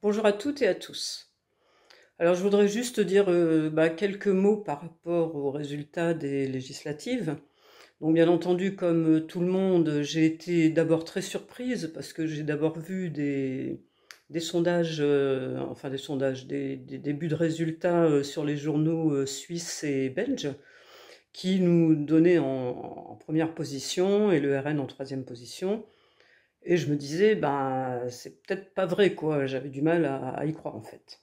Bonjour à toutes et à tous. Alors je voudrais juste dire quelques mots par rapport aux résultats des législatives. Donc bien entendu, comme tout le monde, j'ai été d'abord très surprise parce que j'ai d'abord vu des sondages, des débuts de résultats sur les journaux suisses et belges qui nous donnaient en première position et le RN en troisième position. Et je me disais, ben, c'est peut-être pas vrai, quoi. J'avais du mal à y croire, en fait.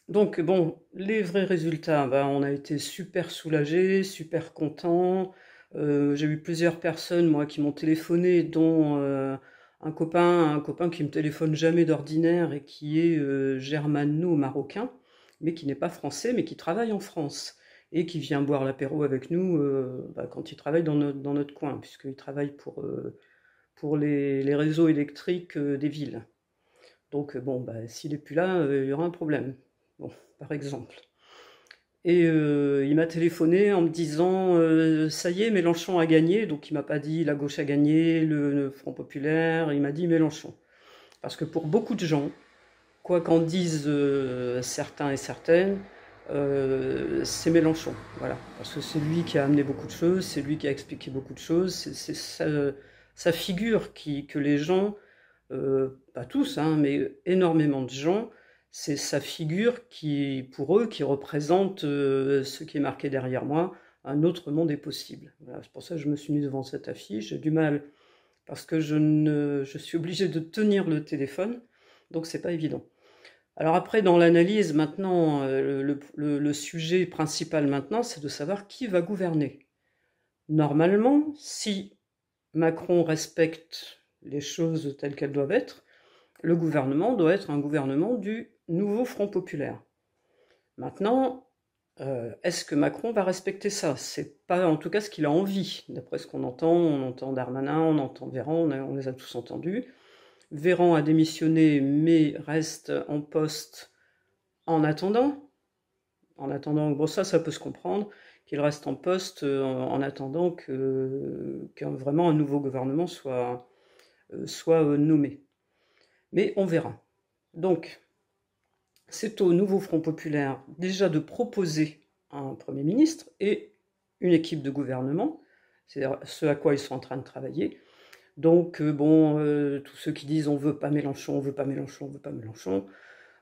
Donc, bon, les vrais résultats, ben, on a été super soulagés, super contents. J'ai eu plusieurs personnes, moi, qui m'ont téléphoné, dont un copain qui me téléphone jamais d'ordinaire et qui est germano-marocain, mais qui n'est pas français, mais qui travaille en France et qui vient boire l'apéro avec nous quand il travaille dans notre coin, puisqu'il travaille pour les réseaux électriques des villes. Donc bon, bah, s'il n'est plus là, il y aura un problème. Bon, par exemple. Et il m'a téléphoné en me disant ça y est, Mélenchon a gagné. Donc il m'a pas dit la gauche a gagné, le Front populaire, il m'a dit Mélenchon. Parce que pour beaucoup de gens, quoi qu'en disent certains et certaines, c'est Mélenchon. Voilà. Parce que c'est lui qui a amené beaucoup de choses, c'est lui qui a expliqué beaucoup de choses, c'est sa figure que les gens pas tous, hein, mais énormément de gens, c'est sa figure qui, pour eux, qui représente ce qui est marqué derrière moi, un autre monde est possible. Voilà, c'est pour ça que je me suis mis devant cette affiche. J'ai du mal parce que je suis obligée de tenir le téléphone, donc c'est pas évident. Alors après, dans l'analyse, maintenant, le sujet principal maintenant, c'est de savoir qui va gouverner. Normalement, si Macron respecte les choses telles qu'elles doivent être, le gouvernement doit être un gouvernement du nouveau Front populaire. Maintenant, est-ce que Macron va respecter ça? C'est pas en tout cas ce qu'il a envie, d'après ce qu'on entend. On entend Darmanin, on entend Véran, on les a tous entendus. Véran a démissionné, mais reste en poste en attendant. En attendant, bon ça peut se comprendre, qu'il reste en poste en attendant que vraiment un nouveau gouvernement soit nommé. Mais on verra. Donc, c'est au nouveau Front populaire déjà de proposer un Premier ministre et une équipe de gouvernement, c'est ce à quoi ils sont en train de travailler. Donc, tous ceux qui disent on veut pas Mélenchon, on veut pas Mélenchon, on veut pas Mélenchon,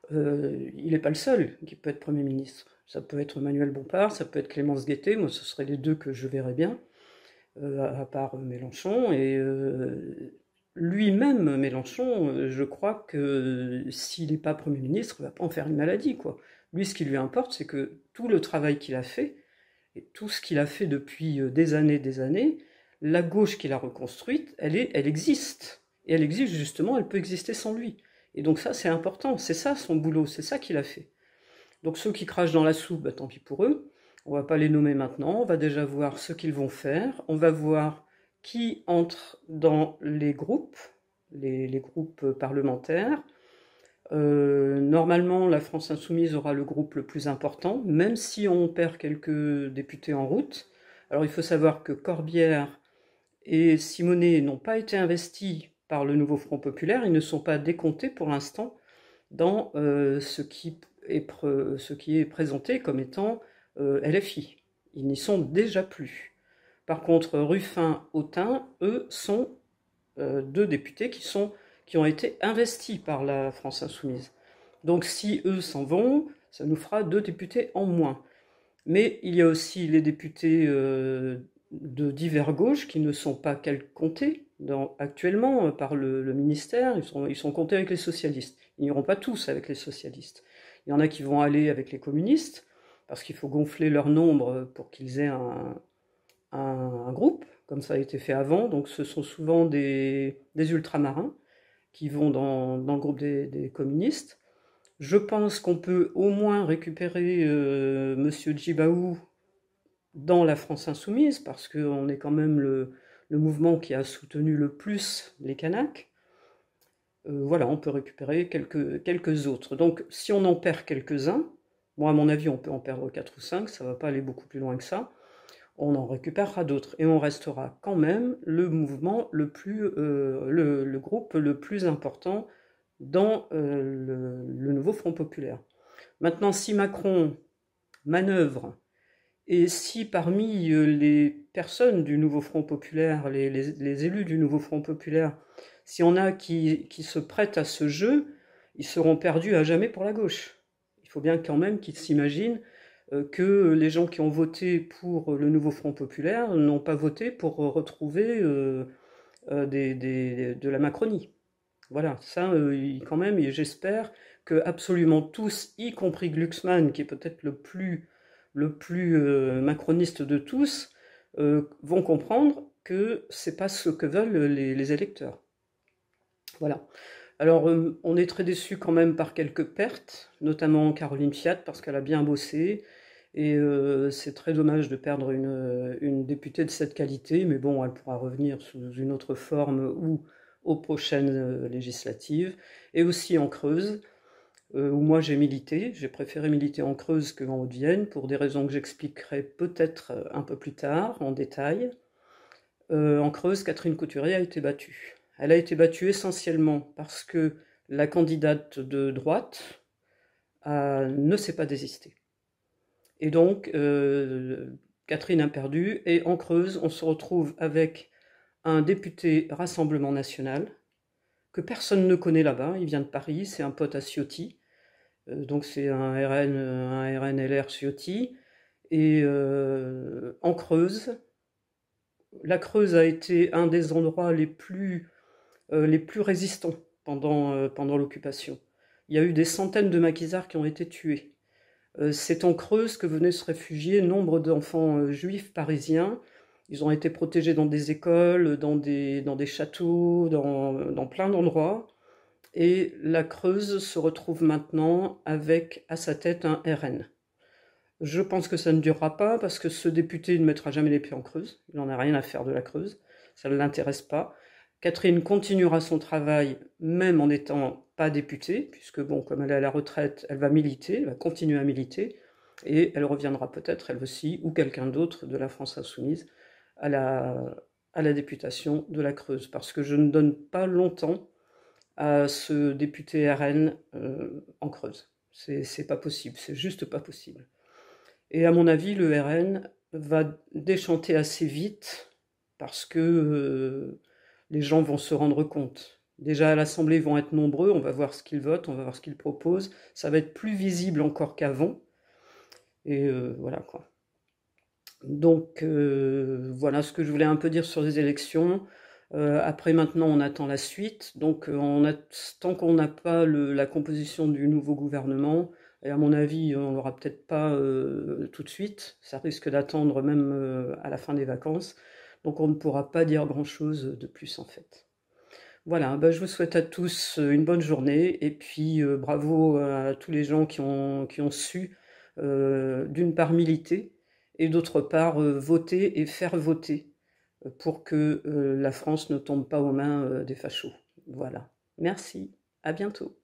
il n'est pas le seul qui peut être Premier ministre. Ça peut être Manuel Bompard, ça peut être Clémence Guettet, moi ce seraient les deux que je verrais bien, à part Mélenchon. Et lui-même, Mélenchon, je crois que s'il n'est pas Premier ministre, il ne va pas en faire une maladie, quoi. Lui, ce qui lui importe, c'est que tout le travail qu'il a fait, et tout ce qu'il a fait depuis des années, la gauche qu'il a reconstruite, elle existe. Et elle existe justement, elle peut exister sans lui. Et donc ça, c'est important, c'est ça son boulot, c'est ça qu'il a fait. Donc ceux qui crachent dans la soupe, bah, tant pis pour eux. On va pas les nommer maintenant, on va déjà voir ce qu'ils vont faire, on va voir qui entre dans les groupes, les groupes parlementaires. Normalement, la France insoumise aura le groupe le plus important, même si on perd quelques députés en route. Alors il faut savoir que Corbière et Simonet n'ont pas été investis par le nouveau Front populaire, ils ne sont pas décomptés pour l'instant dans ce qui est présenté comme étant LFI. Ils n'y sont déjà plus. Par contre, Ruffin, Autain, eux, sont deux députés qui ont été investis par la France insoumise. Donc si eux s'en vont, ça nous fera deux députés en moins. Mais il y a aussi les députés de divers gauches qui ne sont pas comptés actuellement par le ministère. Ils sont comptés avec les socialistes. Ils n'iront pas tous avec les socialistes. Il y en a qui vont aller avec les communistes, parce qu'il faut gonfler leur nombre pour qu'ils aient un groupe, comme ça a été fait avant. Donc ce sont souvent des ultramarins qui vont dans le groupe des communistes. Je pense qu'on peut au moins récupérer Monsieur Djibaou dans la France insoumise, parce qu'on est quand même le mouvement qui a soutenu le plus les Kanaks. Voilà, on peut récupérer quelques autres. Donc si on en perd quelques-uns, moi à mon avis on peut en perdre 4 ou 5, ça ne va pas aller beaucoup plus loin que ça, on en récupérera d'autres. Et on restera quand même le mouvement le groupe le plus important dans Front populaire. Maintenant, si Macron manœuvre, et si parmi les personnes du nouveau Front populaire, les élus du nouveau Front populaire, s'il y en a qui se prêtent à ce jeu, ils seront perdus à jamais pour la gauche. Il faut bien quand même qu'ils s'imaginent que les gens qui ont voté pour le nouveau Front populaire n'ont pas voté pour retrouver de la Macronie. Voilà, ça quand même, et j'espère que absolument tous, y compris Glucksmann, qui est peut-être le plus macroniste de tous, vont comprendre que c'est pas ce que veulent les électeurs. Voilà. Alors, on est très déçus quand même par quelques pertes, notamment Caroline Fiat, parce qu'elle a bien bossé, et c'est très dommage de perdre une députée de cette qualité, mais bon, elle pourra revenir sous une autre forme ou aux prochaines législatives, et aussi en Creuse, où moi j'ai milité. J'ai préféré militer en Creuse qu'en Haute-Vienne, pour des raisons que j'expliquerai peut-être un peu plus tard, en détail. En Creuse, Catherine Couturier a été battue. Elle a été battue essentiellement parce que la candidate de droite ne s'est pas désistée. Et donc, Catherine a perdu, et en Creuse, on se retrouve avec un député Rassemblement National, que personne ne connaît là-bas, il vient de Paris, c'est un pote à Ciotti, donc c'est un RN-LR Ciotti, et en Creuse, la Creuse a été un des endroits les plus résistants pendant l'occupation. Il y a eu des centaines de maquisards qui ont été tués. C'est en Creuse que venaient se réfugier nombre d'enfants juifs parisiens. Ils ont été protégés dans des écoles, dans des châteaux, dans plein d'endroits. Et la Creuse se retrouve maintenant avec à sa tête un RN. Je pense que ça ne durera pas, parce que ce député ne mettra jamais les pieds en Creuse. Il n'en a rien à faire de la Creuse. Ça ne l'intéresse pas. Catherine continuera son travail, même en n'étant pas députée, puisque bon, comme elle est à la retraite, elle va militer, elle va continuer à militer, et elle reviendra peut-être, elle aussi, ou quelqu'un d'autre de la France insoumise, à la députation de la Creuse, parce que je ne donne pas longtemps à ce député RN en Creuse. C'est pas possible, c'est juste pas possible. Et à mon avis, le RN va déchanter assez vite, parce que les gens vont se rendre compte. Déjà à l'Assemblée, ils vont être nombreux, on va voir ce qu'ils votent, on va voir ce qu'ils proposent. Ça va être plus visible encore qu'avant. Et voilà quoi. Donc voilà ce que je voulais un peu dire sur les élections. Après maintenant, on attend la suite. Donc tant qu'on n'a pas la composition du nouveau gouvernement, et à mon avis, on l'aura peut-être pas tout de suite. Ça risque d'attendre même à la fin des vacances. Donc on ne pourra pas dire grand-chose de plus en fait. Voilà, je vous souhaite à tous une bonne journée, et puis bravo à tous les gens qui ont su, d'une part militer, et d'autre part voter et faire voter, pour que la France ne tombe pas aux mains des fachos. Voilà. Merci, à bientôt.